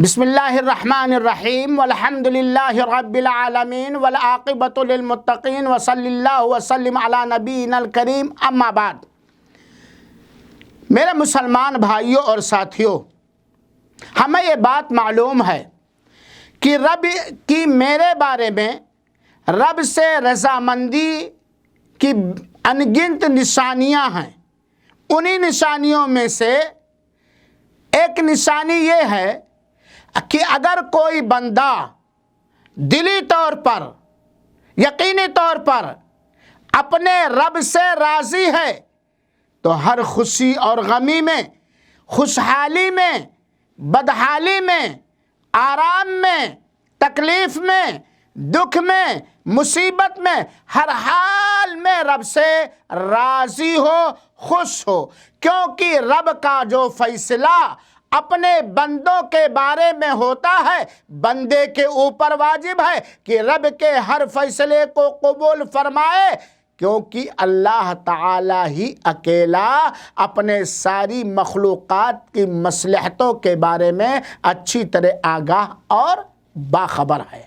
بسم اللہ الرحمن الرحیم والحمد للہ رب العالمین والعاقبۃ للمتقین وصلی اللہ وسلم علی نبینا الکریم اما بعد۔ میرے مسلمان بھائیوں اور ساتھیوں، ہمیں یہ بات معلوم ہے کہ رب کی میرے بارے میں رب سے رضامندی کی انگنت نشانیاں ہیں۔ انہی نشانیوں میں سے ایک نشانی یہ ہے کہ اگر کوئی بندہ دلی طور پر، یقینی طور پر اپنے رب سے راضی ہے تو ہر خوشی اور غمی میں، خوشحالی میں، بدحالی میں، آرام میں، تکلیف میں، دکھ میں، مصیبت میں، ہر حال میں رب سے راضی ہو، خوش ہو، کیونکہ رب کا جو فیصلہ اپنے بندوں کے بارے میں ہوتا ہے بندے کے اوپر واجب ہے کہ رب کے ہر فیصلے کو قبول فرمائے، کیونکہ اللہ تعالی ہی اکیلا اپنے ساری مخلوقات کی مصلحتوں کے بارے میں اچھی طرح آگاہ اور باخبر ہے۔